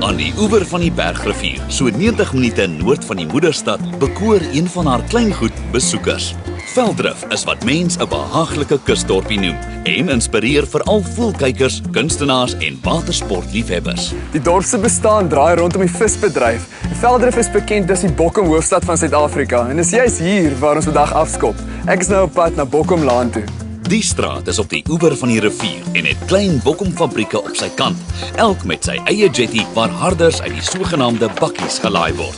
Aan die oewer van die Bergrivier, so 90 minute noord van die moederstad, bekoor een van haar kleingoed besoekers. Velddrif is wat mens 'n behaglike kusdorpie noem en inspireer veral voelkykers, kunstenaars en watersportliefhebbers. Die dorp se bestaan draai rondom die visbedryf. Velddrif is bekend as die Bokkom hoofstad van Suid-Afrika en is juis hier waar ons vandag afskop. Ek is nou op pad na Bokkomlaan toe. Die straat is op die oewer van die rivier en het klein bokkomfabrieke op sy kant, elk met sy eie jetty waar harders uit die sogenaamde bakkies gelaai word.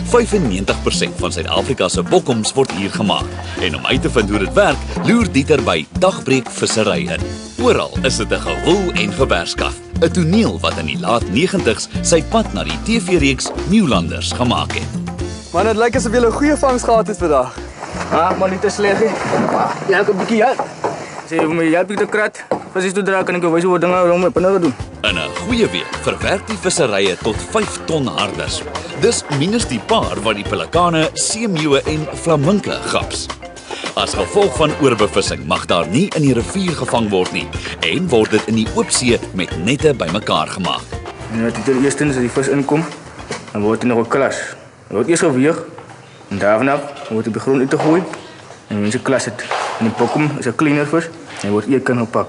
95% van Suid-Afrika se bokkoms word hier gemaak en om uit te vind hoe dit werk, loer Dieter by Dagbreek Vissery in. Oral is dit 'n gewoel en gewerskaf, 'n toneel wat in die laat 90's sy pad na die TV-reeks Nieuwlanders gemaak het. Man, dit lyk asof jy 'n goeie vangs gehad het vandag. Maar niet te slecht. Ja, ik heb een beetje help. Als je me helpt te krat, als je dra kan ik wel zo dingen om te doen. In 'n goeie week verwerk die visserye tot 5 ton harders. Dis minus die paar wat die pelikane, seemeeuwe en flaminke gaps. As gevolg van oorbevissing mag daar nie in die rivier gevang word nie en word dit in die oopsee met nette bymekaar gemaak. En dit eerstens as die vis inkom, dan word hy nog 'n klas. Hy word eers geweeg en daarna word hy op die grond uitgegooi en mense klas dit. En die bokkom is 'n kleiner vis en hy word een kan gepak.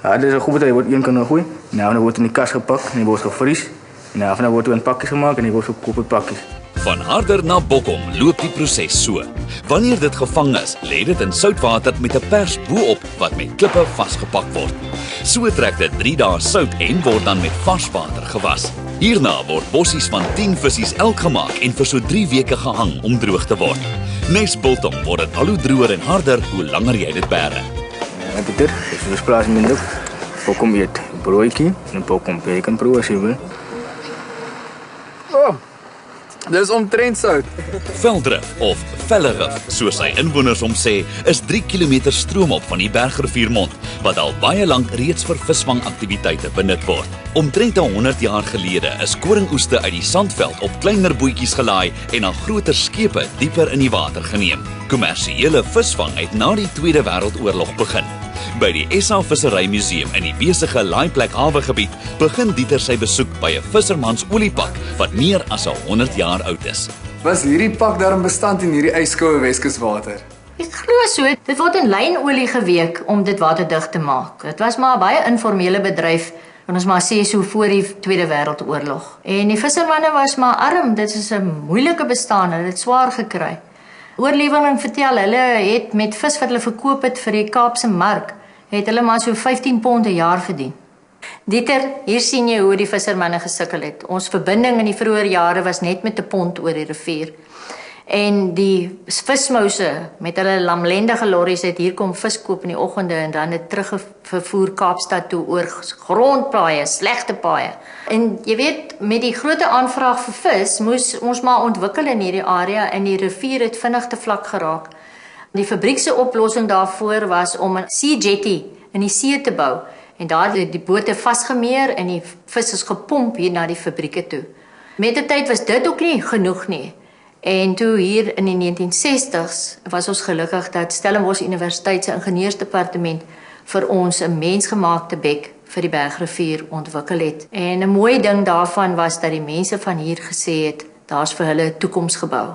Ja, dit is 'n goed dat hy word een kan gegooi en daarna word in die kas gepak en hy word gevries en daarna word hy in pakkies gemaak en hy word verkoop in pakkies. Van harder na bokkom loop die proses so. Wanneer dit gevang is, lê dit in soutwater met 'n pers bo-op wat met klippe vasgepak word. So trek dit 3 dae sout en word dan met vars water gewas. Hierna word bossies van 10 visse elk gemaak en vir so 3 weke gehang om droog te word. Nes biltong word dit al hoe droër en harder hoe langer jy dit bære. Ja, Pieter, dis plaas minder. Bokkom eet broodjie en bokkom bacon proe as jy wil. Oh, dis omtrent sout. Velddrif of Vellerif, soos sy inwoners hom sê, is 3 km stroomop van die Bergriviermond, wat al baie lank reeds vir visvangaktiwiteite benut word. Omtrent 100 jaar gelede is koringoeste uit die sandveld op kleiner bootjies gelaai en aan groter skepe dieper in die water geneem. Kommersiële visvang het na die Tweede Wêreldoorlog begin. By die SA Vissery Museum in die besige Laaiplek hawegebied begin Dieter sy besoek by 'n vissermans oliepak wat meer as 100 jaar oud is. Was hierdie pak daarom bestand in hierdie yskoue Weskuswater? Ek glo so, dit word in lynolie geweek om dit waterdig te maak. Dit was maar 'n baie informele bedryf, en ons maar sê so voor die Tweede Wêreldoorlog. En die vissermanne was maar arm, dit is 'n moeilike bestaan, hulle het swaar gekry. Oorlewering vertel, hulle het met vis wat hulle verkoop het vir die Kaapse mark, het hulle maar so 15 pond 'n jaar verdien. Dieter, hier sien jy hoe die vissermanne gesukkel het. Ons verbinding in die vroeë jare was net met 'n pond oor die rivier. En die vismouse met hulle lamlendige lorries het hier kom vis koop in die oggende en dan het teruggevoer Kaapstad toe oor grondpaaie, slegte paaie. En jy weet, met die groot aanvraag vir vis moes ons maar ontwikkel in hierdie area en die rivier het vinnig te vlak geraak. Die fabriek se oplossing daarvoor was om 'n sea jetty in die see te bou. En daar het die bote vasgemeer en die vis is gepomp hier na die fabrieke toe. Met die tyd was dit ook nie genoeg nie. En toe hier in die 1960s was ons gelukkig dat Stellenbosch Universiteit se ingenieursdepartement vir ons 'n mensgemaakte bek vir die Bergrivier ontwikkel het. En 'n mooi ding daarvan was dat die mense van hier gesê het, daar's vir hulle 'n toekoms gebou.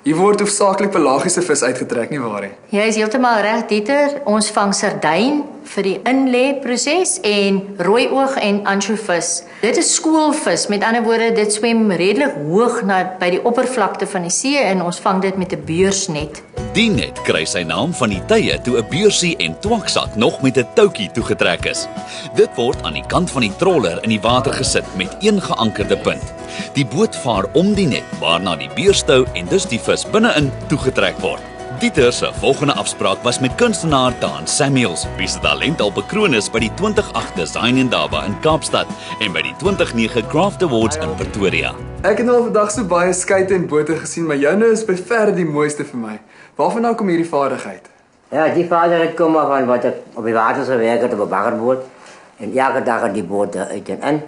Hier word hoofsaaklik pelagiese vis uitgetrek, nie waar nie? Jy is heeltemal reg, Dieter. Ons vang sardyn vir die inlê proses en rooioog en ansjovis. Dit is skoolvis, met ander woorde, dit swem redelik hoog by die oppervlakte van die see en ons vang dit met 'n beursnet. Die net kry sy naam van die tye toe 'n beursie en twaksak nog met 'n toutjie toegetrek is. Dit word aan die kant van die troller in die water gesit met een geankerde punt. Die boot vaar om die net waarna die beurstou en dus die vis binne-in toegetrek word. Dieter se volgende afspraak was met kunstenaar Dan Samuels, wie se talent al bekroon is by die 2008 Design Indaba in Kaapstad en by die 2009 Craft Awards in Pretoria. Ek het nou vandag so baie skeite en bote gesien, maar joune is by verre die mooiste vir my. Waarvan nou kom hierdie vaardigheid? Ja, die vaardigheid kom maar van wat ek op die water gewerk het op 'n baggerboot en elke dag het die boot uit en in.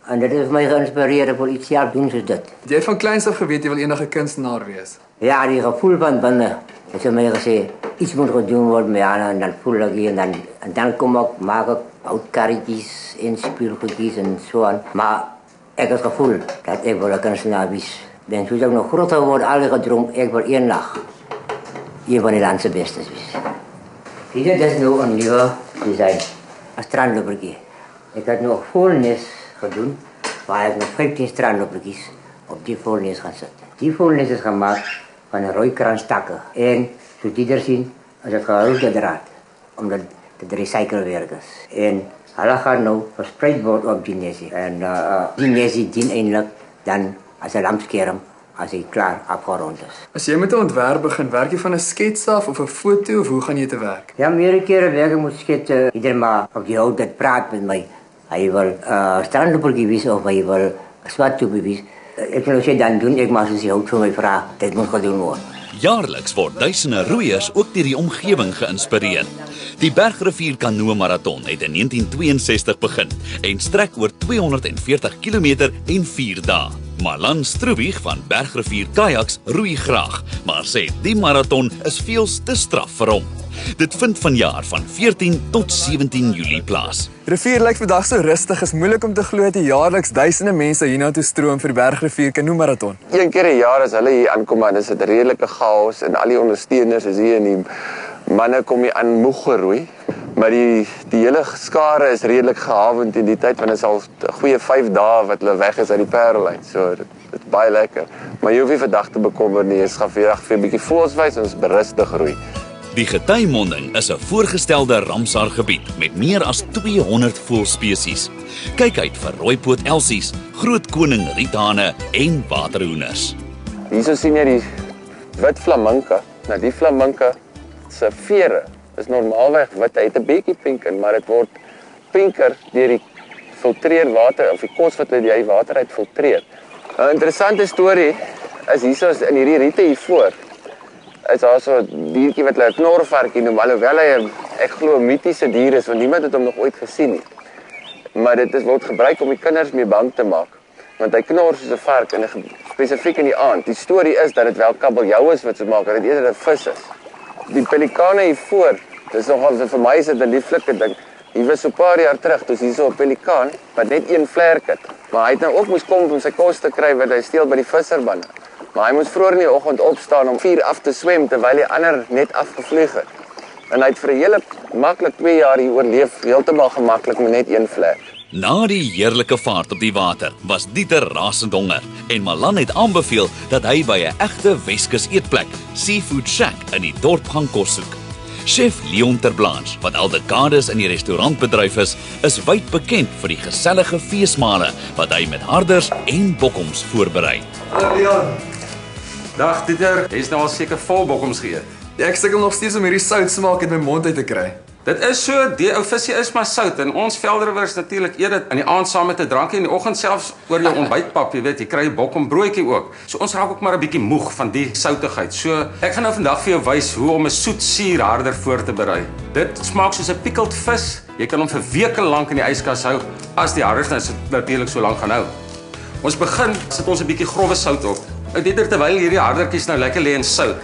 En dit het my geïnspireer vir iets self doen soos dit. Jy het van kleins af geweet jy wil enige kunstenaar wees. Ja, die gevoel van binnen. Ik heb mij gezegd, iets moet gedaan worden, maar ja, en dan voel ik je en dan maak ik houtkarretjes en speelgoedjes en zo aan. Maar ik heb het gevoel dat ik wel een kunstenaar is. Ben toen ik nog groter word, alle gedroomd, ik wil één dag een van de landse beste is. Dit is nu een nieuwe design, een strandlopertje. Ik heb nog voelnis gedaan, waar ik nog 15 strandlopertjes op die voelnis gaan zetten. Die voelnis is gemaakt van rooikraanstakken. En zoals die er zien, is het geroute draad, omdat het recyclewerk is. En hulle gaan nu verspreid worden op die nesie. En die nesie dient eindelijk dan als een lampscherm als hij klaar afgerond is. As jy met 'n ontwerp begin, werk jy van 'n skets af of 'n foto of hoe gaan jy te werk? Ja, meerdere keren werk ik moet schetsen. Ieder maar op die hout dat praat met mij. Hij wil strandlopertje wezen of hij wil zwarttoepie wezen. Ik wil het dan doen, ik mag die hout voor mij vragen. Dit moet gedaan worden. Jaarliks word duisende roeiers ook deur die omgewing geïnspireer. Die Bergrivier Kanoe Marathon het in 1962 begin en strek oor 240 km en 4 dae. Marlan Stroebig van Bergrivier Kayaks roei graag, maar sê die marathon is veel te straf vir hom. Dit vind vanjaar van 14 tot 17 Julie plaas. Die rivier lyk vandag so rustig, is moeilik om te glo dat jaarliks duisende mense hiernatoe stroom vir die Bergrivier Kanoe Marathon. Een keer 'n jaar as hulle hier aankom, dan is dit redelike chaos en al die ondersteuners is hier en die manne kom hier aan moeg geroei. Maar die hele skare is redelik gehavend in die tyd, want dit is al 'n goeie 5 dae wat hulle weg is uit die Parellyn. So dit is baie lekker. Maar jy hoef nie vandag te bekommer nie, ons gaan vandag vir 'n bietjie voels wys en ons berustig roei. Die Getuimonding is 'n voorgestelde Ramsar gebied met meer as 200 voëlspesies. Kyk uit vir rooipoot elsies, groot koning riethane en waterhoenders. Hierso sien jy die wit flaminke. Nou die flaminke se vere is normaalweg wit, hy het 'n bietjie pink in, maar dit word pinker deur die filtreerwater of die kos wat hulle die water uit filtreer. 'n Interessante storie is hierso in hierdie riete hier voor. Is daar so 'n diertjie wat hulle 'n knorvarkie noem, alhoewel hy ek glo 'n mitiese dier is, want niemand het hom nog ooit gesien nie. Maar dit word gebruik om die kinders mee bang te maak, want hy knor soos 'n vark en spesifiek in die aand. Die storie is dat dit wel kabeljou is wat so maak, dat dit eerder 'n vis is. Die pelikane hier voor, dis nogal vir my is dit 'n lieflike ding. Hier was so 'n paar jaar terug, dus hier so 'n pelikaan wat net een vlerk het. Maar hy het nou ook moes kom om sy kos te kry wat hy steel by die visserbande. Maar hy moes vroeër in die oggend opstaan om 4 af te swem terwyl die ander net afgevlieg het. En hy het vir 'n hele maklik 2 jaar hier oorleef, heeltemal gemaklik met net een vlerk. Na die heerlike vaart op die water was Dieter rasend honger en Malan het aanbeveel dat hy by 'n egte Weskus eetplek, Seafood Shack, in die dorp gaan kos soek. Chef Leon Terblanche, wat al dekades in die restaurantbedryf is wyd bekend vir die gesellige feesmale wat hy met harders en bokkoms voorberei. Hallo Leon. Dag Dieter, jy is nou al seker vol bokkoms geëet. Ja, ek sukkel nog steeds om hierdie soutsmaak uit my mond uit te kry. Dit is so, die ou visie is maar sout en ons veldrowers natuurlik eet dit in die aand saam met 'n drankie en in die oggend selfs oor jou ontbytpap, jy weet, jy kry 'n bokkombroodjie ook. So ons raak ook maar 'n bietjie moeg van die soutigheid. So ek gaan nou vandag vir jou wys hoe om 'n soet suurharder voor te berei. Dit smaak soos 'n pickled vis. Jy kan hom vir weke lank in die yskas hou as die harders nou natuurlik so lank gaan hou. Ons begin, sit ons 'n bietjie grove sout op. Dit terwyl hierdie hardertjies nou lekker lê in sout,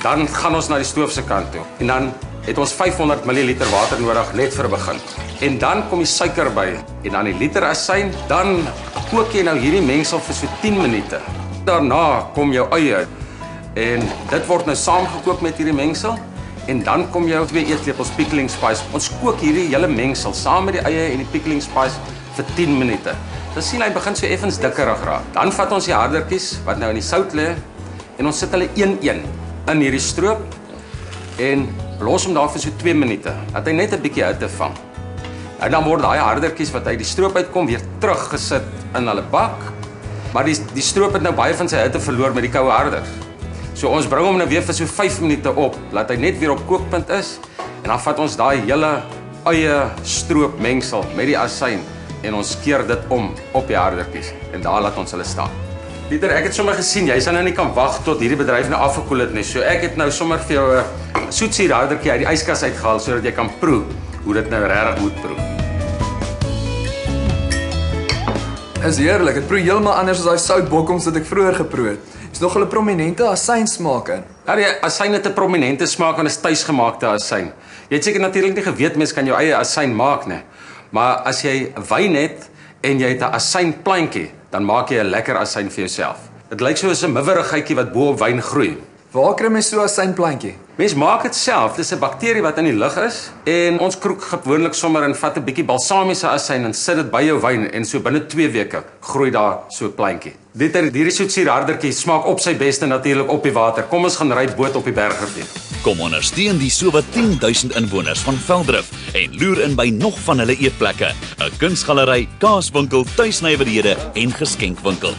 dan gaan ons na die stoof se kant toe. En dan het ons 500 ml water nodig net vir begin. En dan kom die suiker by en dan die liter asyn, dan kook jy nou hierdie mengsel vir so 10 minute. Daarna kom jou eie en dit word nou saamgekook met hierdie mengsel en dan kom jou 2 eetlepels pickling spice. Ons kook hierdie hele mengsel saam met die eie en die pickling spice vir 10 minute. Dan sien hy begin so effens dikkerig raak. Dan vat ons die hardertjies wat nou in die sout lê en ons sit hulle 1-1 in hierdie stroop en los hom daar vir so 2 minute, dat hy net 'n bietjie hitte vang. En dan word daai hardertjies wat uit die stroop uitkom weer teruggesit in hulle bak. Maar die stroop het nou baie van sy hitte verloor met die koue harders. So ons bring hom nou weer vir so 5 minute op, laat hy net weer op kookpunt is en dan vat ons daai hele eie stroop mengsel met die asyn en ons keer dit om op die hardertjies en daar laat ons hulle staan. Dieter, ek het sommer gesien, jy sal nou nie kan wag tot hierdie bedryf nou afgekoel het nie. So ek het nou sommer vir jou 'n soetsuurhardertjie uit die yskas uitgehaal sodat jy kan proe hoe dit nou regtig moet proe. Is heerlik, dit proe heeltemal anders as daai soutbokkoms wat ek vroeër geproe het. Is nog 'n prominente asynsmaak in. Ja, die asyn het 'n prominente smaak en is tuisgemaakte asyn. Jy het seker natuurlik nie geweet mens kan jou eie asyn maak nie. Maar as jy wyn het en jy het 'n asynplantjie, dan maak jy 'n lekker asyn vir jouself. Dit lyk soos 'n miwerigheidjie wat bo op wyn groei. Waar kry mens so 'n asynplantjie? Mens maak dit self. Dis 'n bakterie wat in die lug is en ons kroek gewoonlik sommer en vat 'n bietjie balsamiese asyn en sit dit by jou wyn en so binne 2 weke groei daar so 'n plantjie. Hierdie soetsuurhardertjie smaak op sy beste natuurlik op die water. Kom ons gaan ry boot op die Bergrivier. Kom ondersteun die sowat 10,000 inwoners van Velddrif en loer in by nog van hulle eetplekke, 'n kunsgalery, kaaswinkel, tuisnywerhede en geskenkwinkel.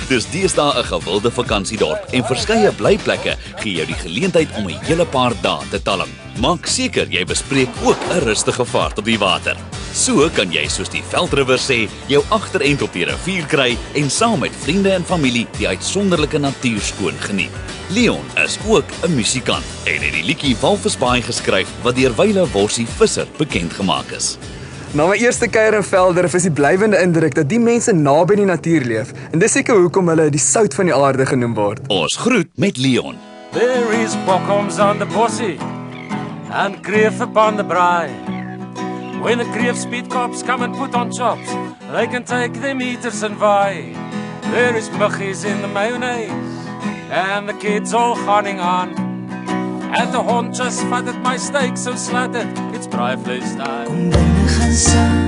Dis deesdae 'n gewilde vakansiedorp en verskeie blyplekke gee jou die geleentheid om 'n hele paar dae te talm. Maak seker jy bespreek ook 'n rustige vaart op die water. So kan jy soos die Veldriver sê, jou agterend op die rivier kry en saam met vriende en familie die uitsonderlike natuur skoon geniet. Leon is ook 'n musikant en het die liedjie Walvisbaai geskryf wat deur Wyle Worsie Visser bekend gemaak is. Na my eerste kuier in Velddrif is die blywende indruk dat die mense naby die natuur leef en dis seker hoekom hulle die sout van die aarde genoem word. Ons groet met Leon. There is bokkums on the bossy and grief upon the braai. When the grief speed cops come and put on chops, they can take their meters and vie. There is muggies in the mayonnaise and the kids all gunning on. And the hond just vat het my steak so slat het, it's braai vleis daai.